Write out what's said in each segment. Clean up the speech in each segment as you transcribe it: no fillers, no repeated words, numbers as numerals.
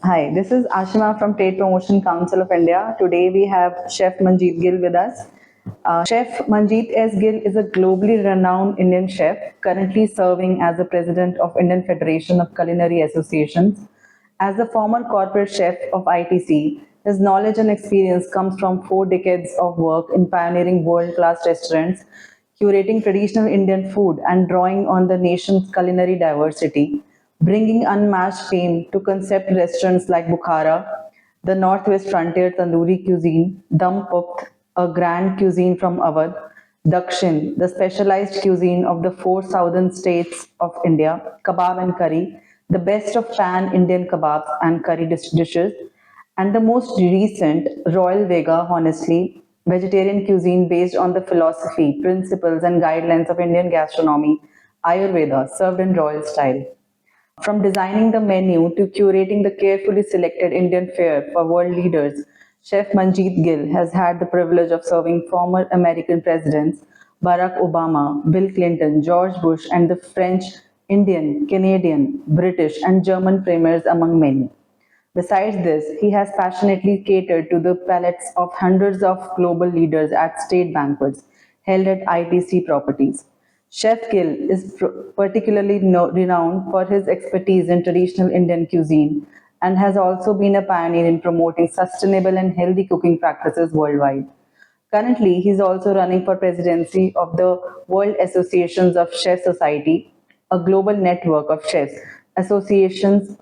Hi, this is Ashima from Trade Promotion Council of India. Today we have Chef Manjit Gill with us. Chef Manjeet S. Gill is a globally renowned Indian chef, currently serving as the president of Indian Federation of Culinary Associations. As the former corporate chef of ITC, his knowledge and experience comes from 4 decades of work in pioneering world-class restaurants, curating traditional Indian food, and drawing on the nation's culinary diversity, bringing unmatched fame to concept restaurants like Bukhara, the Northwest Frontier Tandoori Cuisine, Dum Pukht, a grand cuisine from Awadh, Dakshin, the specialized cuisine of the 4 southern states of India, kebab and curry, the best of pan Indian kebabs and curry dishes, and the most recent, Royal Vega, honestly, vegetarian cuisine based on the philosophy, principles, and guidelines of Indian gastronomy, Ayurveda, served in royal style. From designing the menu to curating the carefully selected Indian fare for world leaders, Chef Manjit Gill has had the privilege of serving former American presidents Barack Obama, Bill Clinton, George Bush, and the French, Indian, Canadian, British, and German premiers, among many. Besides this, he has passionately catered to the palates of hundreds of global leaders at state banquets held at ITC properties. Chef Gill is particularly renowned for his expertise in traditional Indian cuisine and has also been a pioneer in promoting sustainable and healthy cooking practices worldwide. Currently, he is also running for presidency of the World Associations of Chefs Society, a global network of chefs associations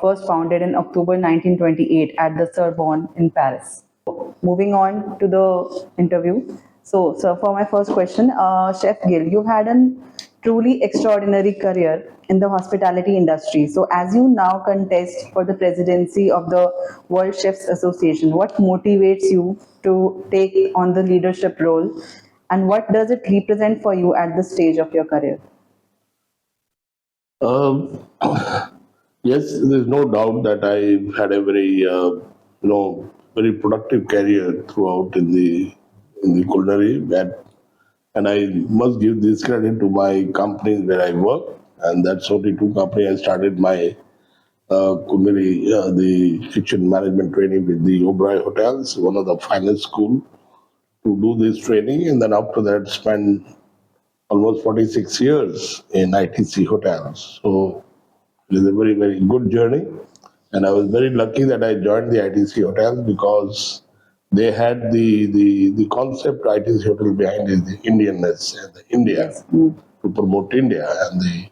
first founded in October 1928 at the Sorbonne in Paris. Moving on to the interview. So for my first question, Chef Gill, you've had a truly extraordinary career in the hospitality industry. So, as you now contest for the presidency of the World Chefs Association, what motivates you to take on the leadership role, and what does it represent for you at this stage of your career? Um, yes, there's no doubt that I had a very productive career throughout in the culinary, and I must give this credit to my companies where I work, and that's only two companies I started my culinary, the kitchen management training with the Oberoi Hotels, one of the finest school to do this training, and then after that spent almost 46 years in ITC hotels. So it is a very, very good journey. And I was very lucky that I joined the ITC hotels because they had the concept ITC hotel behind is the Indianness and the India Yes. to promote India and the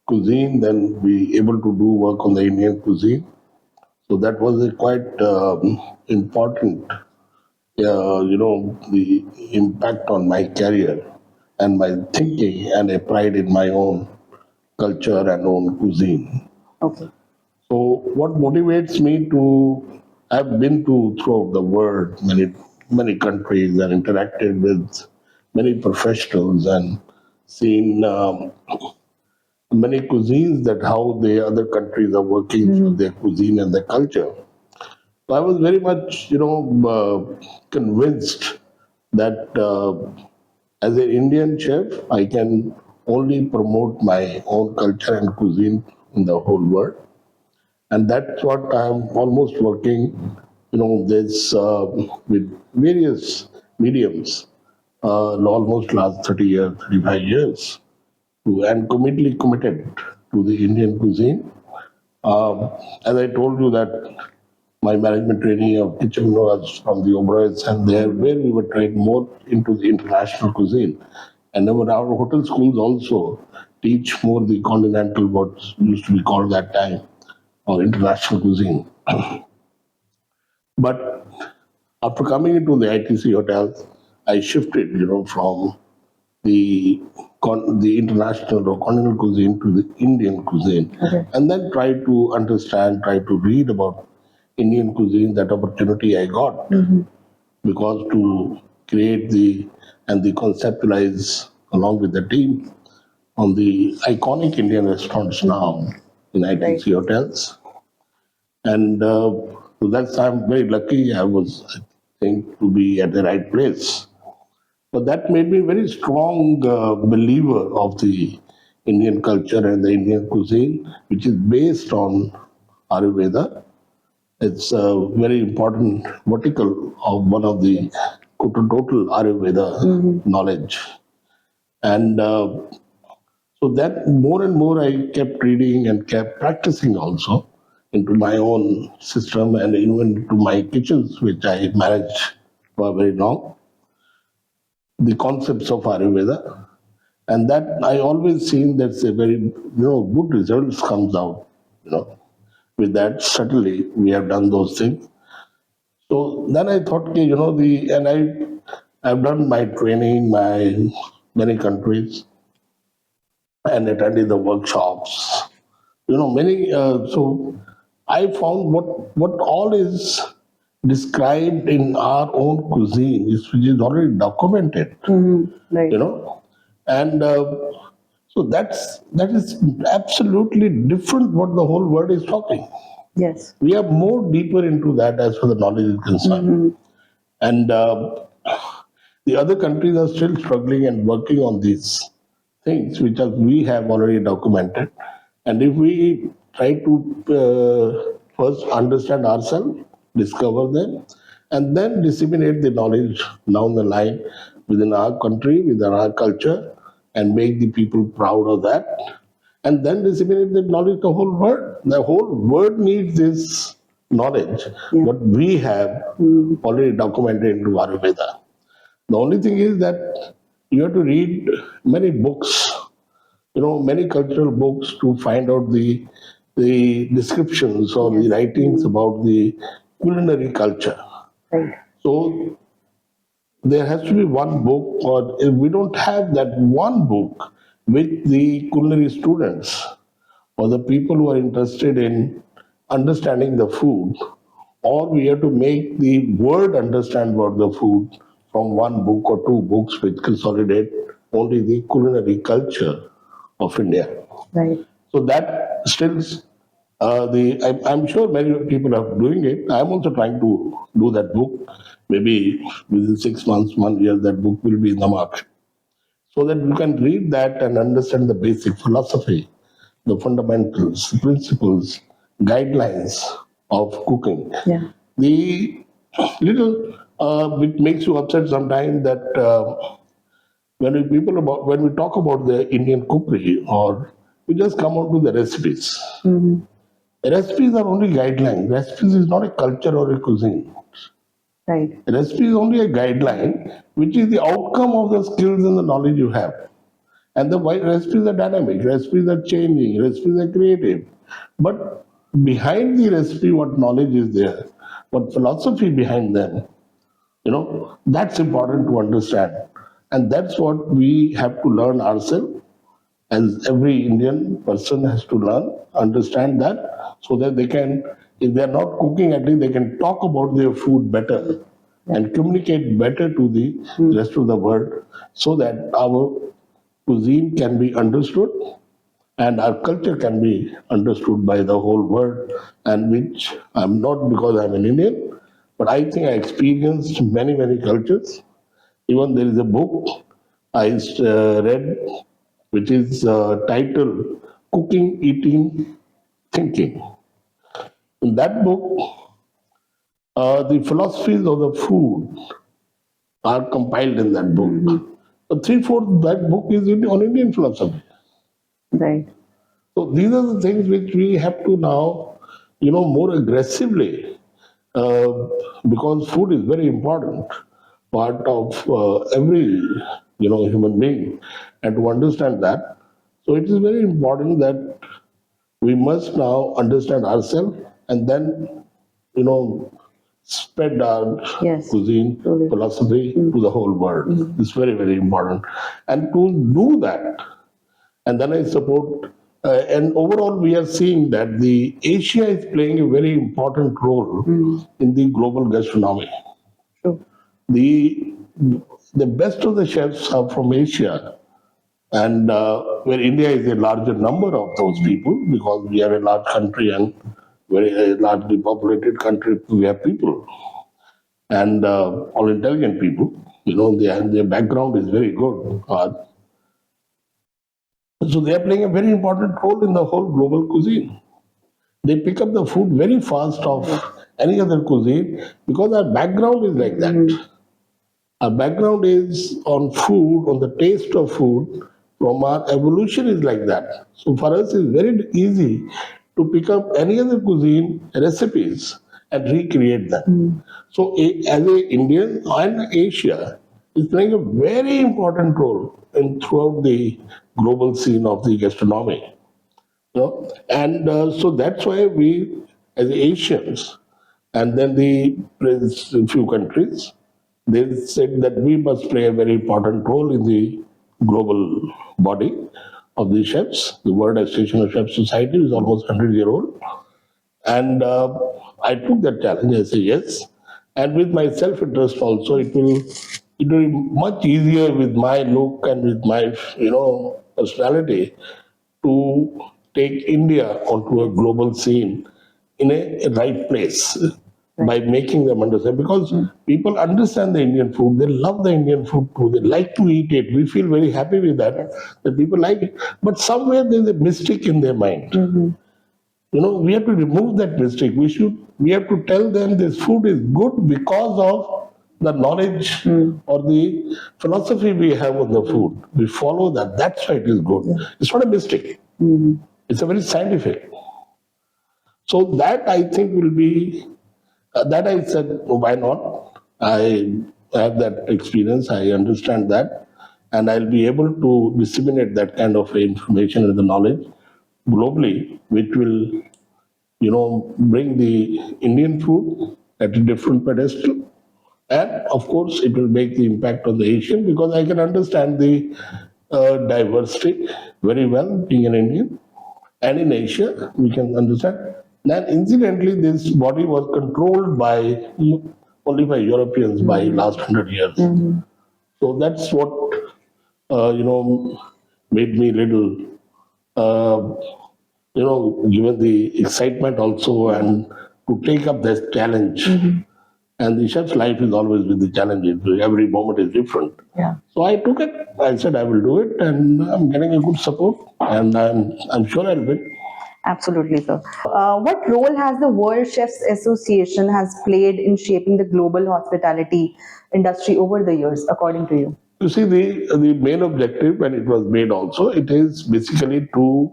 cuisine, then be able to do work on the Indian cuisine. So that was a quite important, the impact on my career and my thinking and a pride in my own culture and own cuisine. Okay. So, what motivates me to? I've been to throughout the world, many countries, and interacted with many professionals and seen many cuisines that how the other countries are working through their cuisine and their culture. So I was very much, convinced that as an Indian chef, I can only promote my own culture and cuisine in the whole world, and that's what I'm almost working. This with various mediums, almost last 30 years, 35 years, and completely committed to the Indian cuisine. As I told you that my management training of kitchen was from the Oberoi, and there where we were trained more into the international cuisine. And our hotel schools also teach more the continental, what used to be called that time, or international cuisine. But after coming into the ITC hotels, I shifted, from the the international or continental cuisine to the Indian cuisine, Okay. and then try to understand, try to read about Indian cuisine. That opportunity I got because to create the conceptualize along with the team on the iconic Indian restaurants now in Right. ITC hotels. And so that's I'm very lucky. I think, to be at the right place. But that made me a very strong believer of the Indian culture and the Indian cuisine, which is based on Ayurveda. It's a very important vertical of one of the total Ayurveda knowledge. And so that more and more I kept reading and kept practicing also into my own system and even into my kitchens, which I managed for very long, the concepts of Ayurveda. And that I always seen that's a very good results comes out. With that, certainly we have done those things. So then I thought, okay, I've done my training, my many countries, and attended the workshops. Many. So I found what all is described in our own cuisine is which is already documented. Right. And so that is absolutely different what the whole world is talking. Yes. We are more deeper into that as far the knowledge is concerned. And the other countries are still struggling and working on these things which we have already documented. And if we try to first understand ourselves, discover them, and then disseminate the knowledge down the line within our country, within our culture, and make the people proud of that, and then disseminate the knowledge to the whole world. The whole world needs this knowledge, what we have already documented into Ayurveda. The only thing is that you have to read many books, many cultural books to find out the descriptions or the writings about the culinary culture. Right. So there has to be one book, or if we don't have that one book with the culinary students or the people who are interested in understanding the food, or we have to make the world understand about the food from one book or two books which consolidate only the culinary culture of India. Right. So that still I'm sure many people are doing it. I'm also trying to do that book. Maybe within 6 months, 1 year, that book will be in the market, so that you can read that and understand the basic philosophy, the fundamentals, principles, guidelines of cooking. Yeah. The little which makes you upset sometimes that when we talk about the Indian cookery, or we just come on to the recipes. Recipes are only guidelines. Recipes is not a culture or a cuisine. Right. Recipe is only a guideline, which is the outcome of the skills and the knowledge you have. And the recipes are dynamic, recipes are changing, recipes are creative. But behind the recipe, what knowledge is there, what philosophy behind them, that's important to understand. And that's what we have to learn ourselves, as every Indian person has to learn, understand that, so that they can, if they are not cooking, at least they can talk about their food better and communicate better to the rest of the world, so that our cuisine can be understood and our culture can be understood by the whole world. And which I'm not because I'm an Indian, but I think I experienced many cultures. Even there is a book I read which is titled Cooking, Eating, Thinking. In that book, the philosophies of the food are compiled in that book. Three-fourths of that book is on Indian philosophy. Right. So these are the things which we have to now, more aggressively, uh, because food is very important part of every, human being, and to understand that. So it is very important that we must now understand ourselves and then, spread our cuisine philosophy to the whole world. It's very important. And to do that, and then I support. And overall, we are seeing that the Asia is playing a very important role in the global gastronomy. True. The the best of the chefs are from Asia, and where India is a larger number of those people, because we are a large country and very largely populated country. We have people and all intelligent people. Their background is very good. So they are playing a very important role in the whole global cuisine. They pick up the food very fast of any other cuisine because our background is like that. Our background is on food, on the taste of food. From our evolution is like that. So for us, it's very easy to pick up any other cuisine recipes and recreate them. So as a Indian and Asia is playing a very important role in throughout the global scene of the gastronomy. And so that's why we, as Asians, and then the few countries, they said that we must play a very important role in the global body of the chefs. The World Association of Chefs Society is almost 100-year old. And I took that challenge. I said yes. And with my self-interest also, it will be much easier with my look and with my personality to take India onto a global scene in a right place by making them understand. Because people understand the Indian food, they love the Indian food too, they like to eat it. We feel very happy with that, that people like it. But somewhere there's a mistake in their mind. We have to remove that mistake. We have to tell them this food is good because of the knowledge or the philosophy we have on the food. We follow that. That's why it is good. It's not a mistake. It's a very scientific. So that I think will be that I said, "Oh, why not? I have that experience. I understand that, and I'll be able to disseminate that kind of information and the knowledge globally, which will bring the Indian food at a different pedestal. And of course, it will make the impact on the Asian because I can understand the diversity very well being an Indian. And in Asia, we can understand. That incidentally, this body was controlled by only by Europeans by last 100 years. So that's what made me little uh, given the excitement also and to take up this challenge. And the chef's life is always with the challenges. Every moment is different. Yeah. So I took it. I said I will do it, and I'm getting a good support, and I'm sure I'll win. Absolutely, sir. What role has the World Chefs Association has played in shaping the global hospitality industry over the years, according to you? You see, the main objective when it was made also, it is basically to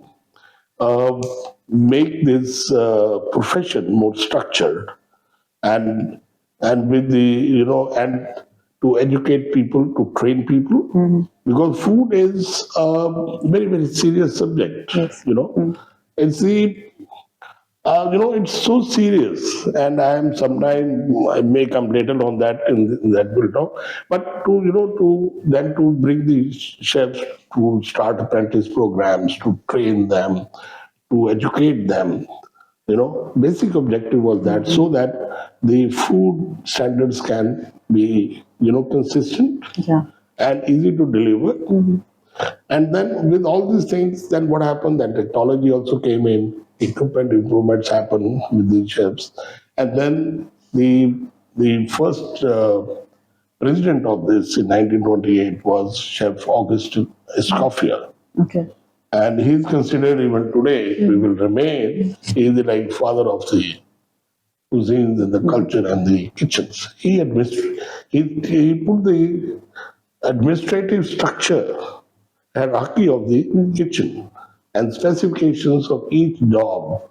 uh, make this profession more structured and with the and to educate people, to train people, because food is a very very serious subject. Yes. It's the it's so serious, and I am sometimes I may come later on that in that we'll talk. But to bring the chefs to start apprentice programs, to train them, to educate them. Basic objective was that so that the food standards can be consistent Yeah. and easy to deliver. And then with all these things, then what happened? Then technology also came in, equipment improvements happened with the chefs, and then the first president of this in 1928 was Chef August Escoffier. Okay. And he's considered even today, he will remain, he is the like father of the cuisines and the culture and the kitchens. He put the administrative structure hierarchy of the kitchen and specifications of each job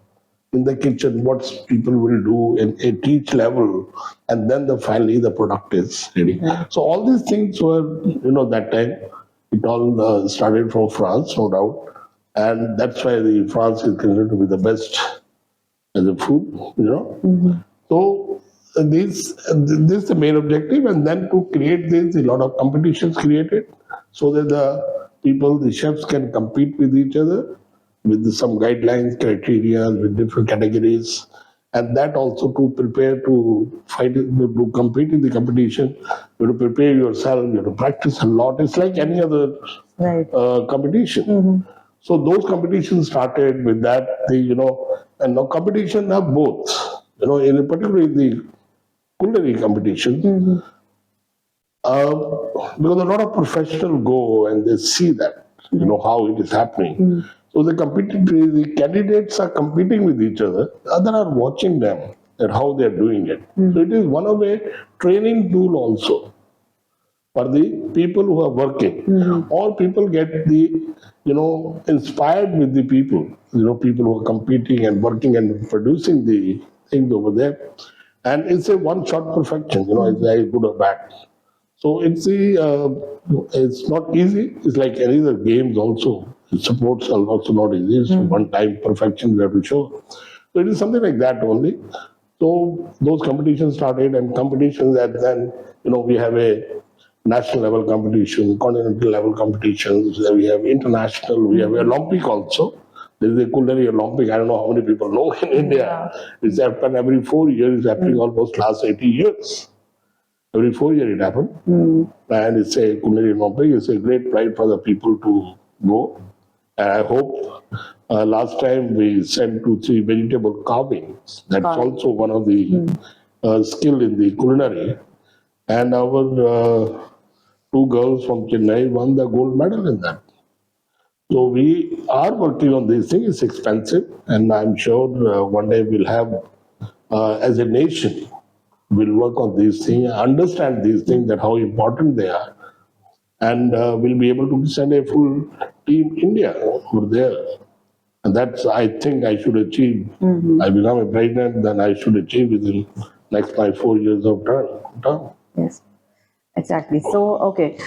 in the kitchen, what people will do at each level, and then finally the product is ready. So all these things were, that time it all started from France, no doubt, and that's why the France is considered to be the best as a food. So this is the main objective, and then to create this, a lot of competitions created, so that the chefs can compete with each other with some guidelines, criteria, with different categories, and that also to prepare to fight, to compete in the competition. You have to prepare yourself. You have to practice a lot. It's like any other Right. competition. So those competitions started with that. And now competition have both. In particularly the culinary competition, because a lot of professionals go and they see that, how it is happening. So the candidates are competing with each other. Other are watching them at how they are doing it. So it is one of a training tool also for the people who are working, or people get the, inspired with the people, people who are competing and working and producing the things over there. And it's a one shot perfection, it's very good or bad. So it's not easy. It's like any other games also. Sports are also not easy. It's one time perfection we have to show. So it is something like that only. So those competitions started, and competitions that then, we have a national level competition, continental level competitions, then we have international, we have Olympic also. There is a Culinary Olympic. I don't know how many people know in India. It's happened every 4 years. It's happening almost last 80 years. Every 4 years it happened. And it's a Culinary Olympic. It's a great pride for the people to go. And I hope last time we sent 2, 3 vegetable carvings. That's also one of the skill in the culinary. And our 2 girls from Chennai won the gold medal in that. So we are working on this thing. It's expensive, and I'm sure one day we'll have, as a nation, we'll work on these things, understand these things, that how important they are, and we'll be able to send a full team India over there. And that's, I think, I should achieve. I become a president, then I should achieve within next 4 years of term. Yes, exactly. So, okay.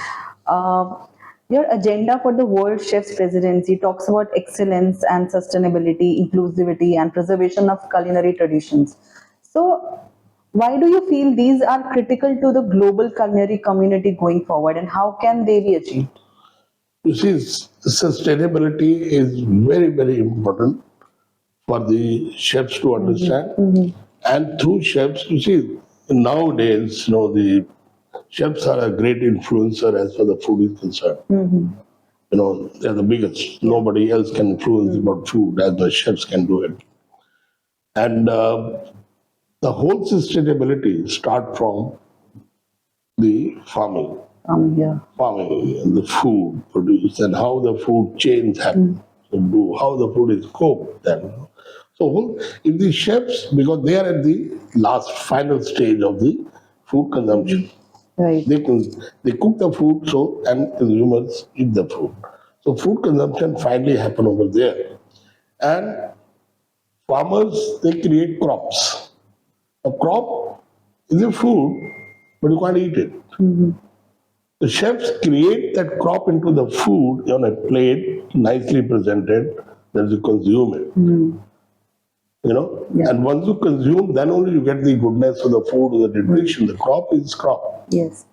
Your agenda for the World Chefs Presidency talks about excellence and sustainability, inclusivity, and preservation of culinary traditions. So, why do you feel these are critical to the global culinary community going forward, and how can they be achieved? You see, sustainability is very, very important for the chefs to understand. And through chefs, you see, nowadays, the chefs are a great influencer as far as the food is concerned. They're the biggest. Nobody else can influence about food as the chefs can do it. And the whole sustainability start from the Yeah. farming and the food produced, and how the food chains happen, how the food is cooked. Then, so if the chefs, because they are at the last final stage of the food consumption, Right. they cook the food so and consumers eat the food. So food consumption finally happen over there, and farmers, they create crops. A crop is a food, but you can't eat it. The chefs create that crop into the food on a plate, nicely presented, that you consume it. Yeah. And once you consume, then only you get the goodness of the food, the nutrition. The crop is crop. Yes.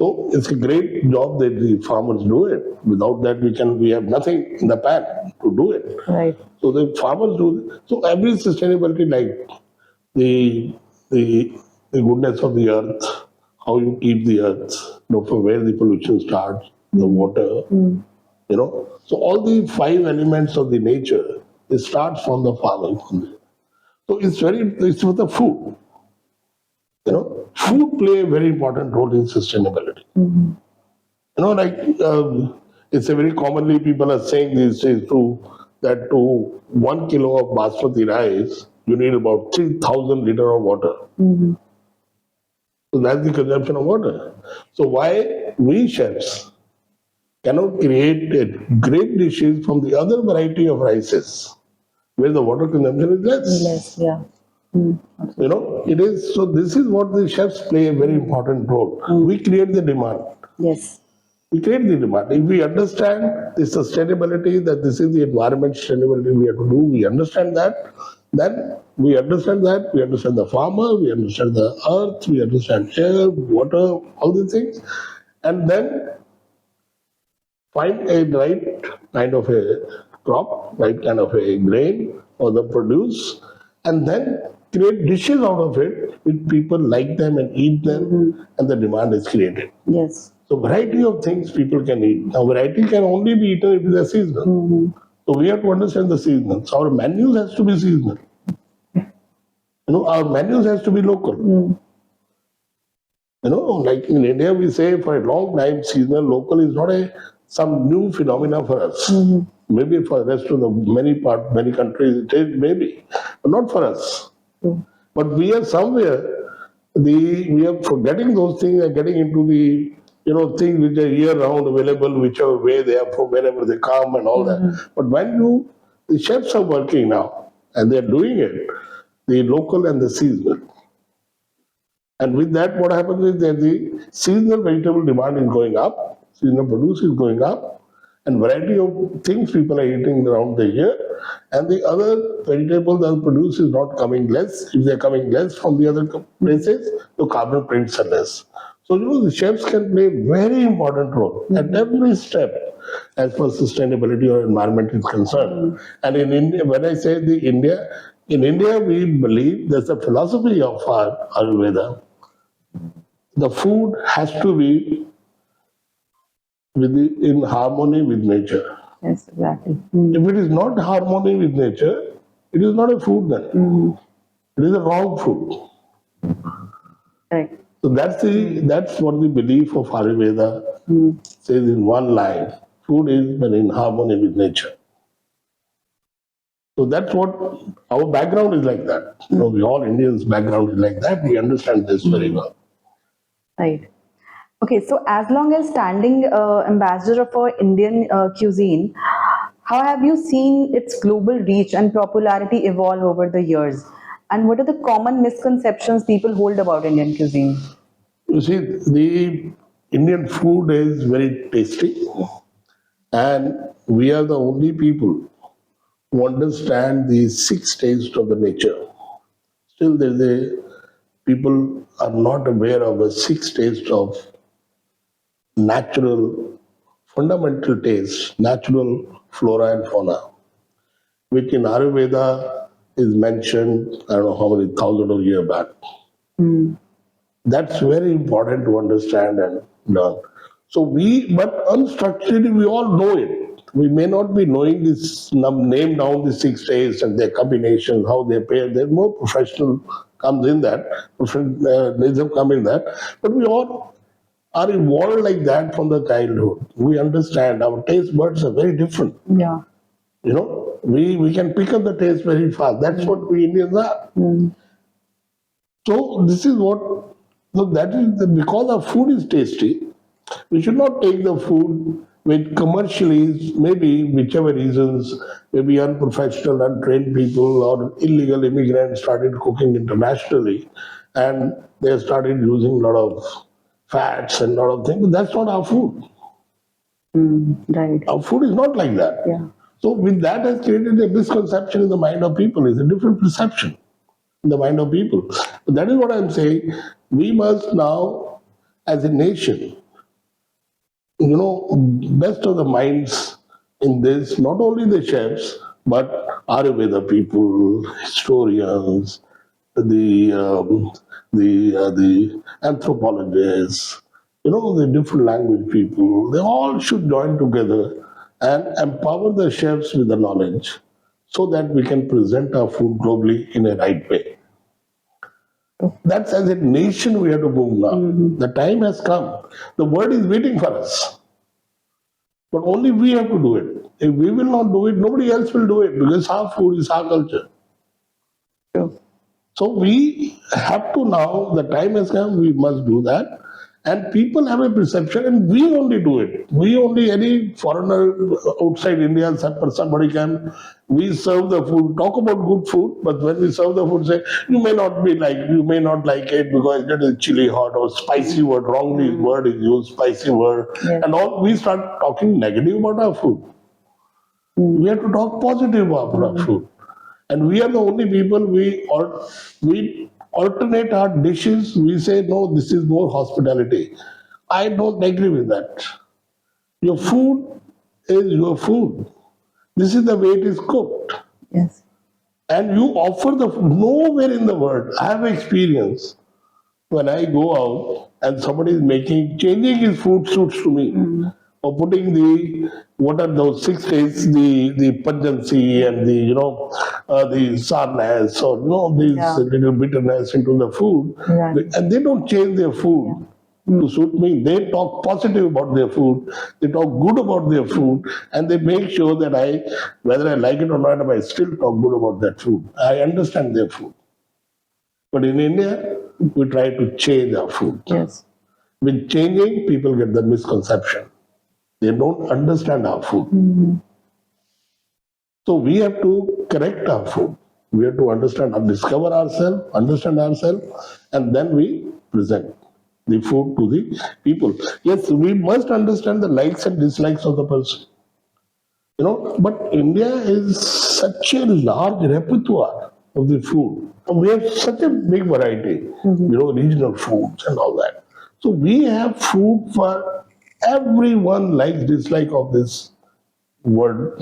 So it's a great job that the farmers do it. Without that, we have nothing in the pan to do it. Right. So the farmers do. So every sustainability, like the the the goodness of the earth, how you keep the earth, from where the pollution starts, the water, So all the 5 elements of the nature, it starts from the farming. So it's with the food. Food play a very important role in sustainability. Like it's a very commonly people are saying these days too, that to 1 kilo of basmati rice, you need about 3,000 liter of water. So that's the consumption of water. So why we chefs cannot create great dishes from the other variety of rices where the water consumption is less? Less. Yeah. It is. So this is what the chefs play a very important role. We create the demand. Yes. We create the demand. If we understand the sustainability, that this is the environment sustainability we have to do, we understand that, then we understand the farmer, we understand the earth, we understand air, water, all these things, and then find a right kind of a crop, right kind of a grain or the produce, and then create dishes out of it which people like them and eat them, and the demand is created. Yes. So variety of things people can eat. Now variety can only be eaten if it is seasonal. So we have to understand the seasonal. So our menus has to be seasonal. Our menus has to be local. Like in India, we say for a long time, seasonal local is not some new phenomena for us. Maybe for the rest of the many countries it is maybe, but not for us. But we are somewhere we are forgetting those things and getting into the things which are year round available, whichever way they are from wherever they come and all that. But when the chefs are working now and they are doing it, the local and the seasonal. And with that, what happens is that the seasonal vegetable demand is going up, seasonal produce is going up, and variety of things people are eating around the year. And the other vegetables and produce is not coming less. If they're coming less from the other places, the carbon prints are less. So the chefs can play a very important role at every step as far as sustainability or environment is concerned. And in India, when I say in India we believe there's a philosophy of our Ayurveda. The food has to be in harmony with nature. Yes, exactly. If it is not harmony with nature, it is not a food then. It is a wrong food. Correct. So that's what the belief of Ayurveda says in one line. Food is when in harmony with nature. So that's what our background is like that. We all Indians background is like that. We understand this very well. Right. Okay, so as long as standing ambassador for Indian cuisine, how have you seen its global reach and popularity evolve over the years? And what are the common misconceptions people hold about Indian cuisine? You see, the Indian food is very tasty, and we are the only people who understand the six tastes of the nature. Still, there's a people are not aware of the six tastes of natural, fundamental tastes, natural flora and fauna, which in Ayurveda is mentioned, I don't know how many thousands of years back. That's very important to understand and learn. So but unstructuredly, we all know it. We may not be knowing this name down the six tastes and their combination, how they pair. There's more professional comes in that, professionalism come in that. But we all are evolved like that from the childhood. We understand our taste buds are very different. Yeah. We can pick up the taste very fast. That's what we Indians are. So this is what, so that is because our food is tasty, we should not take the food with commercially, maybe whichever reasons, maybe unprofessional, untrained people or illegal immigrants started cooking internationally and they started using a lot of fats and a lot of things. But that's not our food. Right. Our food is not like that. Yeah. So with that has created a misconception in the mind of people. It's a different perception in the mind of people. But that is what I'm saying. We must now, as a nation, best of the minds in this, not only the chefs, but Ayurveda people, historians, the anthropologists, the different language people, they all should join together and empower the chefs with the knowledge so that we can present our food globally in a right way. That's as a nation we have to move now. The time has come. The world is waiting for us. But only we have to do it. If we will not do it, nobody else will do it because our food is our culture. True. So we have to now, the time has come, we must do that. And people have a perception, and we only do it. We only, any foreigner outside India, somebody can, we serve the food, talk about good food, but when we serve the food, say, you may not like it because it is chili hot or spicy word, wrongly word is used, spicy word. Yes. And all, we start talking negative about our food. We have to talk positive about our food. And we are the only people, we alternate our dishes. We say, no, this is more hospitality. I don't agree with that. Your food is your food. This is the way it is cooked. Yes. And you offer the food. Nowhere in the world, I have experience when I go out and somebody is changing his food suits to me. Or putting what are those 6 days, the pungency and the sourness or these Yeah. little bitterness into the food, Exactly. and they don't change their food to suit me. They talk positive about their food, they talk good about their food, and they make sure that whether I like it or not, I still talk good about that food. I understand their food. But in India, we try to change our food. Yes. With changing, people get the misconception. They don't understand our food. So we have to correct our food. We have to discover ourselves, understand ourselves, and then we present the food to the people. Yes, we must understand the likes and dislikes of the person. But India is such a large repertoire of the food. We have such a big variety, regional foods and all that. So we have food for everyone, likes, dislike of this word,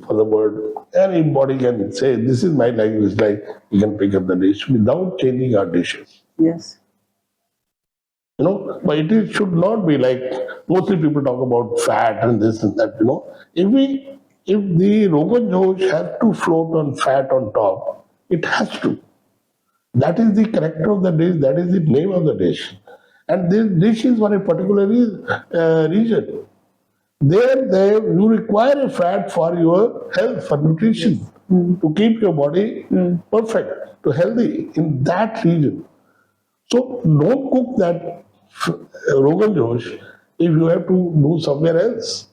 for the word. Anybody can say, this is my like, dislike. You can pick up the dish without changing our dishes. Yes. But should not be like mostly people talk about fat and this and that. If the Rogan Josh has to float on fat on top, it has to. That is the character of the dish. That is the name of the dish, and this dish is for a particular region. There, you require a fat for your health, for nutrition, to keep your body perfect, to healthy in that region. So don't cook that Rogan Josh if you have to do somewhere else.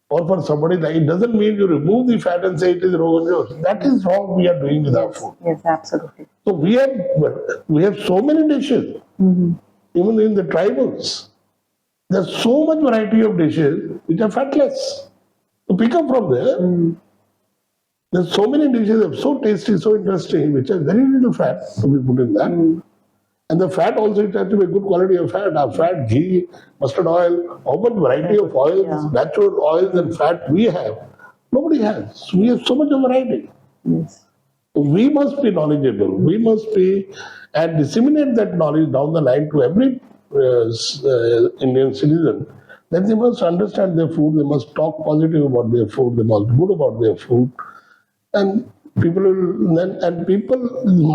Or for somebody like, it doesn't mean you remove the fat and say it is Rogan Josh. That is wrong we are doing with our Yes. food. Yes, absolutely. So we have so many dishes, even in the tribals. There's so much variety of dishes which are fatless. So pick up from there. There's so many dishes that are so tasty, so interesting, which have very little fat to be put in that. And the fat also, it has to be a good quality of fat. Our fat, ghee, mustard oil, how much variety of oils, Yeah. natural oils and fat we have. Nobody has. We have so much of variety. Yes. We must be knowledgeable. We must be and disseminate that knowledge down the line to every Indian citizen. That they must understand their food. They must talk positive about their food. They must be good about their food. And people will then, and people,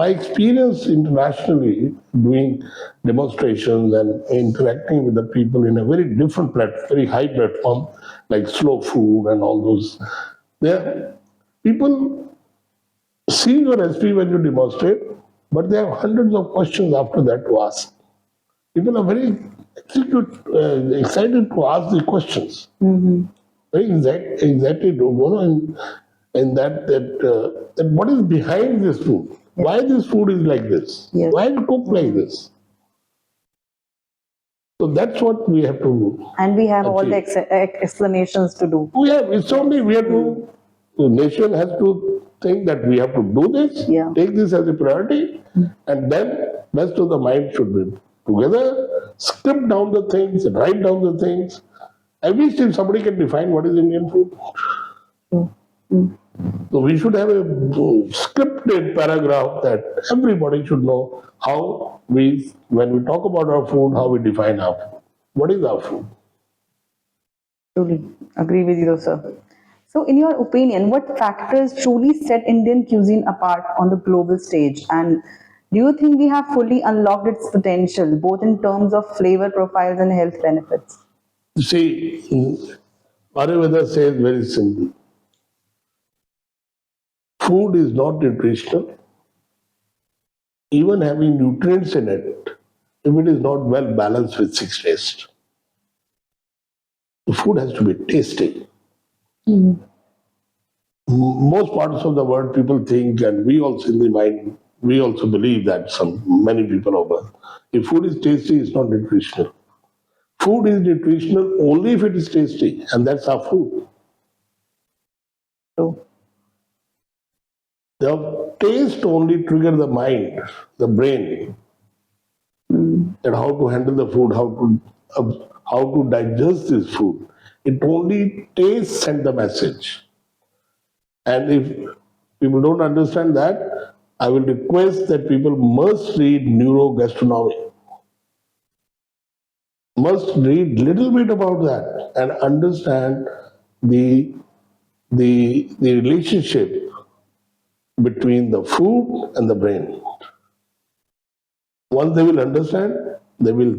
my experience internationally doing demonstrations and interacting with the people in a very different platform, very high platform, like slow food and all those, there, people see your recipe when you demonstrate, but they have hundreds of questions after that to ask. People are very excited to ask the questions. Very exactly, and that what is behind this food? Why this food is like this? Yes. Why it cooked like this? So that's what we have to And we have all the achieve. explanations to do. It's only we have to, the nation has to think that we have to do this, Yeah. take this as a priority, and then rest of the mind should be together, script down the things, write down the things. I wish if somebody can define what is Indian food. So we should have a scripted paragraph that everybody should know how we, when we talk about our food, how we define our food. What is our food? Truly agree with you, sir. So, in your opinion, what factors truly set Indian cuisine apart on the global stage? And do you think we have fully unlocked its potential, both in terms of flavor profiles and health benefits? You see, Ayurveda says very simply, food is not nutritional, even having nutrients in it, if it is not well balanced with six tastes. The food has to be tasty. Most parts of the world, people think, and we also in the mind, we also believe that many people of us, if food is tasty, it's not nutritional. Food is nutritional only if it is tasty, and that's our food. So, The taste only trigger the mind, the brain, that how to handle the food, how to digest this food. It only taste send the message. And if people don't understand that, I will request that people must read neurogastronomy, must read little bit about that and understand the the relationship between the food and the brain. Once they will understand, they will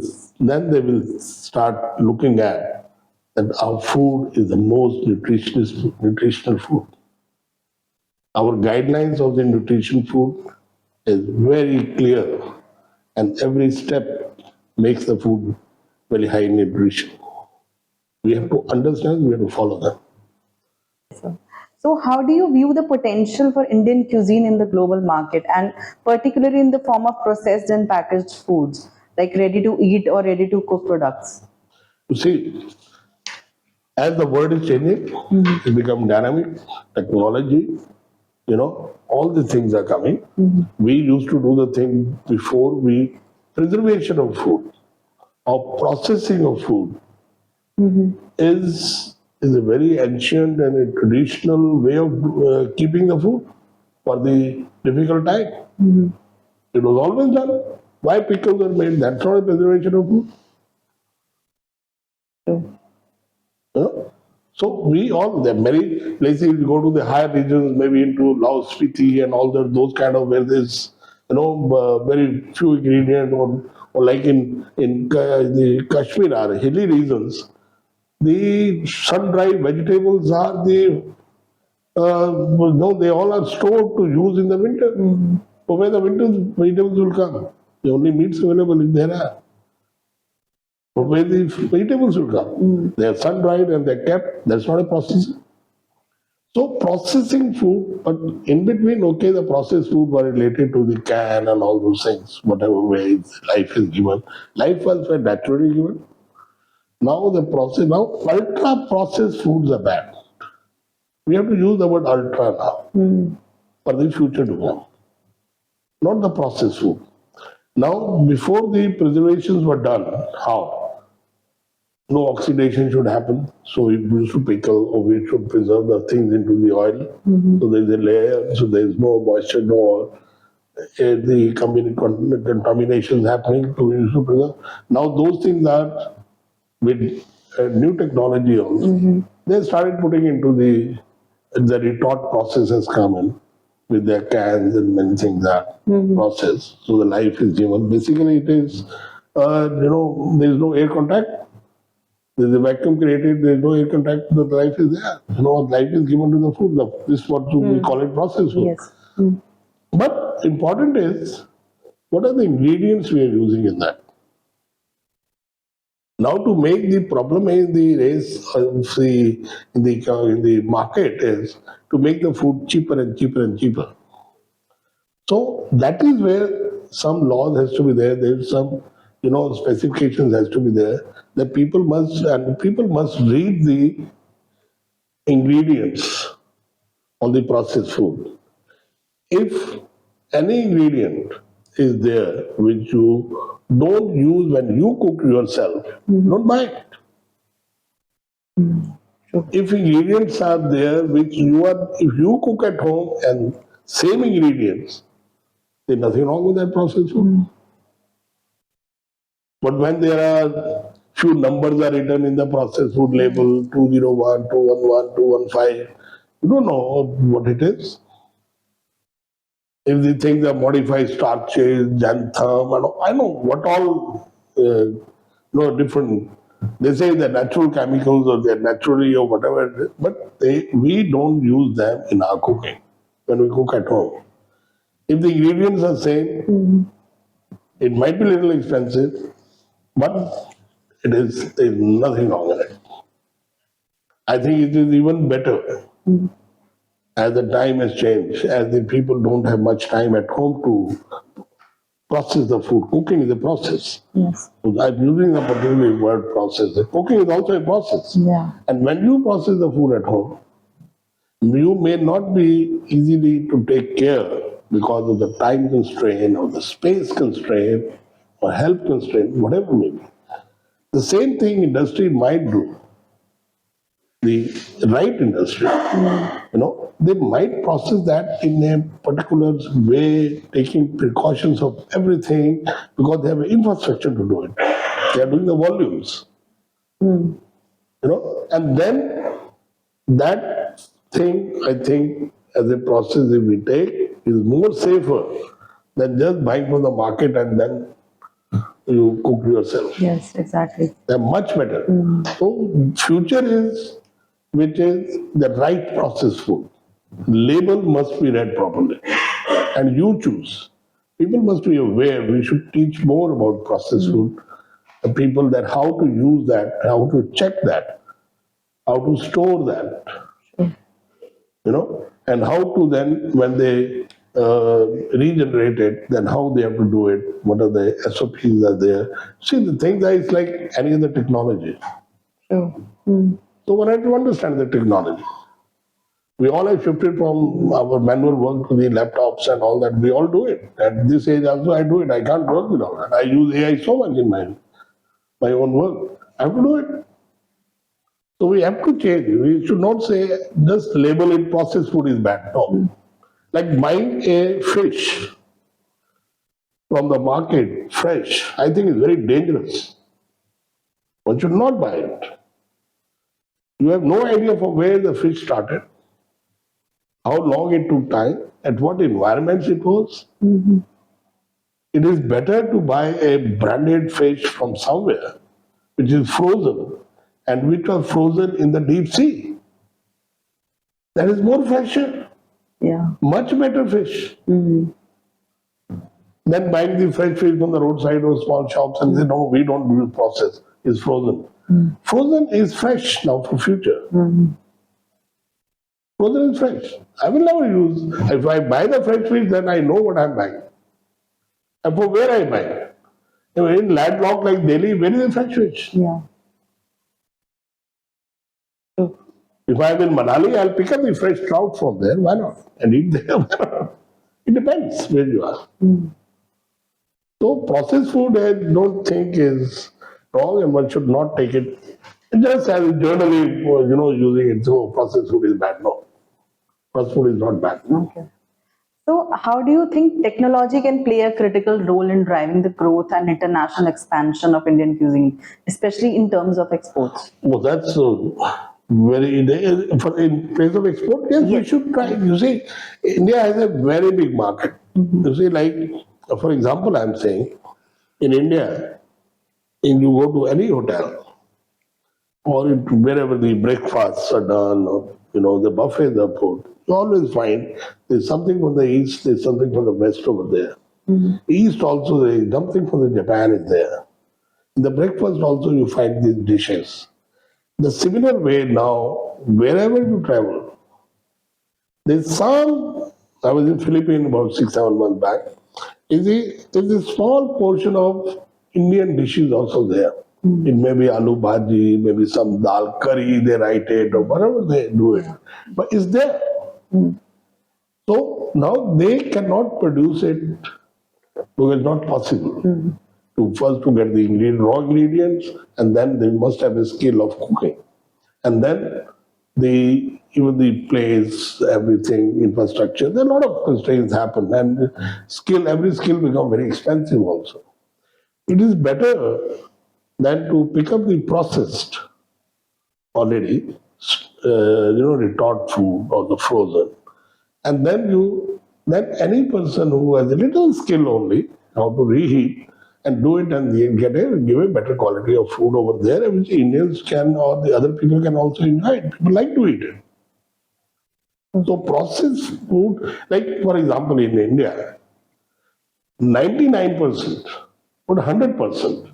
start looking at that our food is the most nutritional food. Our guidelines of the nutrition food is very clear, and every step makes the food very high in nutrition. We have to understand, we have to follow them. So, how do you view the potential for Indian cuisine in the global market, and particularly in the form of processed and packaged foods, like ready to eat or ready to cook products? You see, as the world is changing, it become dynamic, technology, all the things are coming. We used to do the thing before we, preservation of food or processing of food is a very ancient and a traditional way of keeping the food for the difficult time. It was always done. Why pickles are made? That's not a preservation of food. True. You know? So we all, there are many places, you go to the higher regions, maybe into Laos, Spiti and all those kind of where there's, very few ingredients, or like in the Kashmir or hilly regions, the sun-dried vegetables are no, they all are stored to use in the winter. So where the winter vegetables will come? The only meats available if there are. But where the vegetables will come? They are sun-dried and they're kept. That's not a process. So processing food, but in between, okay, the processed food were related to the can and all those things, whatever way life is given. Life was naturally given. Now ultra processed foods are bad. We have to use the word ultra now for the future to come, not the processed food. Now, before the preservations were done, how? No oxidation should happen. So we used to pickle or we should preserve the things into the oil. So there's a layer, so there's no moisture, no the contaminations happening. So we used to preserve. Now those things are with new technology also. They started putting into the retort process has come in with their cans and many things are processed. So the life is given. Basically, it is, there is no air contact. There is a vacuum created. There is no air contact. The life is there. Life is given to the food. This is what we call it processed food. Yes. But important is what are the ingredients we are using in that. Now to make the problem in the race of in the market is to make the food cheaper and cheaper and cheaper. So that is where some laws has to be there. There's some specifications has to be there that people must read the ingredients on the processed food. If any ingredient is there which you don't use when you cook yourself, don't buy it. If ingredients are there which if you cook at home and same ingredients, there's nothing wrong with that processed food. But when there are few numbers are written in the processed food label 201, 211, 215, you don't know what it is. If the things are modified starches, xanthan, I know what all, different. They say they're natural chemicals or they're naturally or whatever it is, but we don't use them in our cooking when we cook at home. If the ingredients are same, it might be a little expensive, but there's nothing wrong in it. I think it is even better as the time has changed, as the people don't have much time at home to process the food. Cooking is a process. Yes. So I'm using the particular word process. Cooking is also a process. Yeah. And when you process the food at home, you may not be easily to take care because of the time constraint or the space constraint or health constraint, whatever may be. The same thing industry might do. The right industry, they might process that in a particular way, taking precautions of everything because they have an infrastructure to do it. They are doing the volumes, and then that thing, I think, as a process if we take, is more safer than just buying from the market and then you cook yourself. Yes, exactly. They're much better. So future is, which is the right processed food. Label must be read properly, and you choose. People must be aware. We should teach more about processed food. The people that how to use that, how to check that, how to store that, and how to then, when they regenerate it, then how they have to do it, what are the SOPs are there. See, the thing that is like any other technology. True. So we have to understand the technology. We all have shifted from our manual work to the laptops and all that. We all do it. At this age also, I do it. I can't work without it. I use AI so much in my own work. I have to do it. So we have to change. We should not say just label it processed food is bad. No. Like buying a fish from the market fresh, I think is very dangerous. One should not buy it. You have no idea from where the fish started, how long it took time, at what environments it was. It is better to buy a branded fish from somewhere which is frozen and which was frozen in the deep sea. That is more fresher, Yeah. much better fish than buying the fresh fish from the roadside or small shops and say, no, we don't do the process, it's frozen. Frozen is fresh now for future. Frozen is fresh. I will never use, if I buy the fresh fish, then I know what I'm buying. And for where I buy. In landlocked like Delhi, where is the fresh fish? Yeah. True. If I'm in Manali, I'll pick up the fresh trout from there. Why not? And eat there. Why not? It depends where you are. So processed food, I don't think is wrong, and one should not take it just as generally, using it. So processed food is bad. No, processed food is not bad. Okay. So, how do you think technology can play a critical role in driving the growth and international expansion of Indian cuisine, especially in terms of exports? Well, that's very in place of export. Yes, we should try. You see, India has a very big market. You see, like for example, I'm saying in India, if you go to any hotel or wherever the breakfasts are done, or the buffets are put, you always find there's something from the east, there's something from the west over there. East also, there is something from the Japan is there. In the breakfast also, you find these dishes. The similar way now, wherever you travel, there's some. I was in Philippines about 6, 7 months back. There's a small portion of Indian dishes also there. It may be aloo bhaji, maybe some dal curry, they write it, or whatever they do it. But it's there. So now they cannot produce it because it's not possible. To get the raw ingredients, and then they must have a skill of cooking. And then even the place, everything, infrastructure, there are a lot of constraints happen, and every skill become very expensive also. It is better than to pick up the processed already, retort food or the frozen, and then any person who has a little skill only how to reheat and do it, and they give a better quality of food over there, which Indians can or the other people can also enjoy it. People like to eat it. So processed food, like for example in India, 99%, but 100%.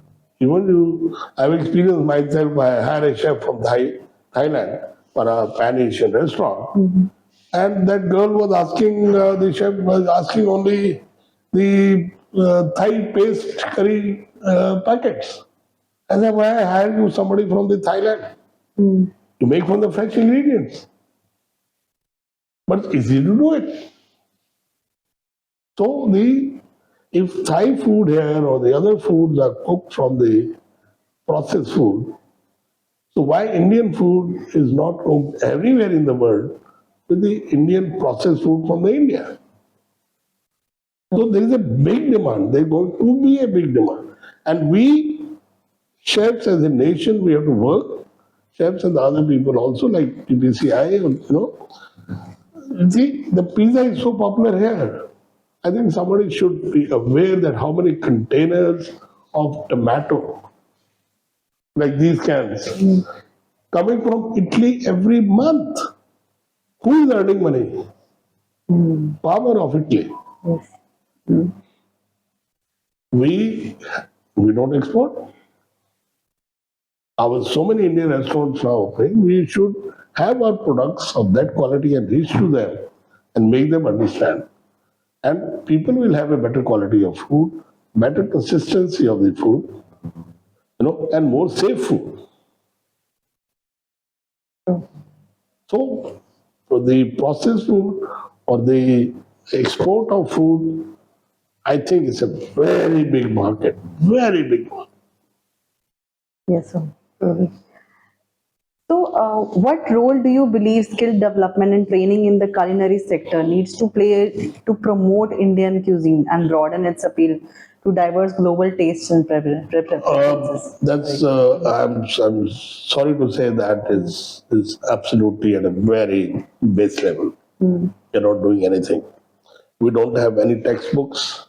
I've experienced myself. I had a chef from Thailand for a Pan-Asian restaurant, and that girl was asking, the chef was asking only the Thai paste curry packets. I said, why I hired you somebody from the Thailand to make from the fresh ingredients? But it's easy to do it. So if Thai food here or the other foods are cooked from the processed food, so why Indian food is not cooked everywhere in the world with the Indian processed food from the India? So there is a big demand. There's going to be a big demand. And we, chefs as a nation, we have to work. Chefs and the other people also, like TPCI, See, the pizza is so popular here. I think somebody should be aware that how many containers of tomato, like these cans, coming from Italy every month. Who is earning money? Farmer of Italy. Yes. We we don't export. Our so many Indian restaurants now, okay, we should have our products of that quality and reach to them and make them understand. And people will have a better quality of food, better consistency of the food, and more safe food. So, for the processed food or the export of food, I think it's a very big market, very big market. Yes, sir. Truly. So, what role do you believe skill development and training in the culinary sector needs to play to promote Indian cuisine and broaden its appeal to diverse global tastes and preferences? That's I'm sorry to say that is absolutely at a very base level. You're not doing anything. We don't have any textbooks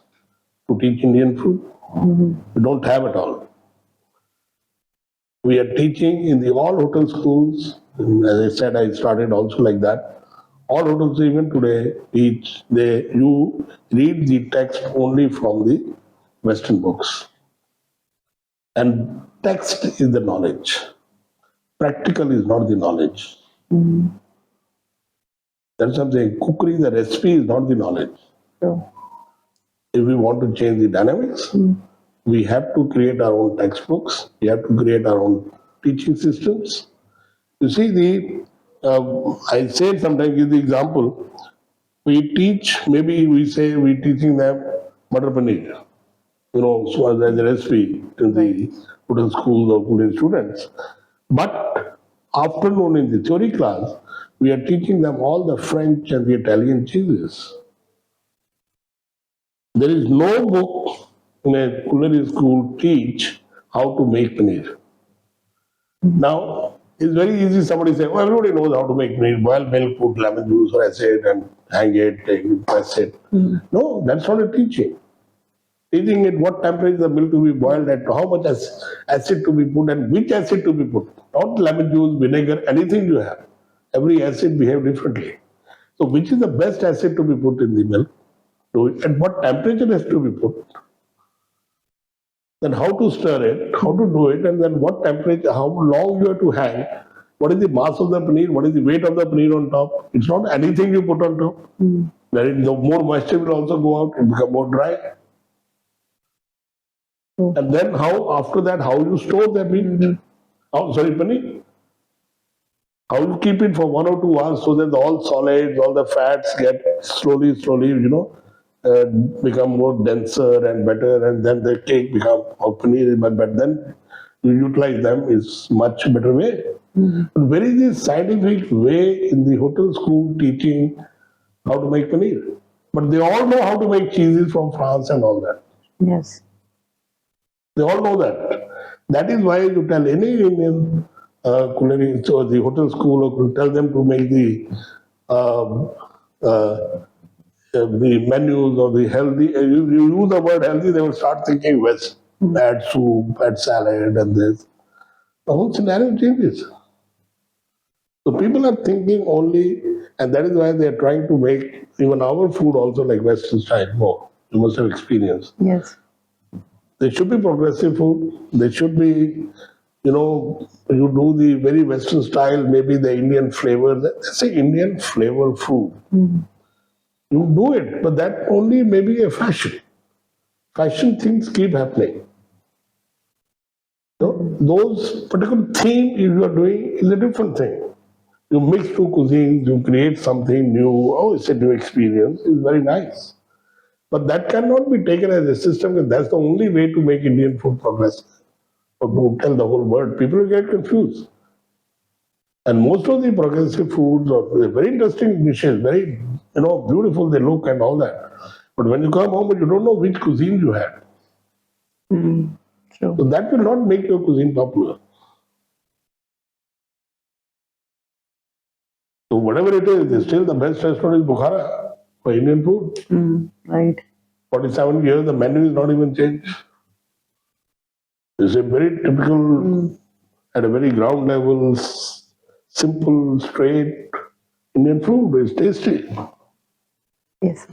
to teach Indian food. We don't have it all. We are teaching in the all hotel schools. As I said, I started also like that. All hotels even today teach you read the text only from the Western books. And text is the knowledge. Practical is not the knowledge. That's something. Cookery, the recipe is not the knowledge. So, If we want to change the dynamics, we have to create our own textbooks. We have to create our own teaching systems. You see, I say sometimes give the example. We teach, maybe we say we're teaching them butter paneer, so as a recipe in the hotel schools or Korean students. But afternoon in the theory class, we are teaching them all the French and the Italian cheeses. There is no book in a culinary school teach how to make paneer. Now, it's very easy. Somebody say, "Oh, everybody knows how to make paneer. Boil milk, put lemon juice or acid, and hang it, take it, press it." No, that's not a teaching. Teaching it what temperature the milk to be boiled at, how much acid to be put, and which acid to be put. Not lemon juice, vinegar, anything you have. Every acid behave differently. So, which is the best acid to be put in the milk? Do it at what temperature has to be put? Then how to stir it, how to do it, and then what temperature, how long you have to hang, what is the mass of the paneer, what is the weight of the paneer on top. It's not anything you put on top. Then the more moisture will also go out, it become more dry. And then how, after that, how you store the meat? Oh, sorry, paneer. How you keep it for 1 or 2 hours so that all solids, all the fats get slowly, uh, become more denser and better, and then the cake become or paneer, but then you utilize them is much better way. But where is the scientific way in the hotel school teaching how to make paneer? But they all know how to make cheeses from France and all that. yes. They all know that. That is why you tell any Indian culinary, so the hotel school, or you tell them to make um, uh, the menus or the healthy. You use the word healthy, they will start thinking West. Add soup, add salad, and this. The whole scenario changes. So people are thinking only, and that is why they are trying to make even our food also like Western style more. You must have experience. Yes. They should be progressive food. They should be, you do the very Western style, maybe the Indian flavor. Let's say Indian flavor food. You do it, but that only may be a fashion. Fashion things keep happening. Those particular theme you are doing is a different thing. You mix two cuisines, you create something new. Oh, it's a new experience. It's very nice. But that cannot be taken as a system, and that's the only way to make Indian food progress or to tell the whole world. People will get confused. And most of the progressive foods are very interesting dishes, very beautiful they look and all that. But when you come home, you don't know which cuisine you had. True. So that will not make your cuisine popular. So whatever it is, still the best restaurant is Bukhara for Indian food. Right. 47 years, the menu is not even changed. It's a very typical, at a very ground level, simple, straight Indian food. It's tasty. Yes.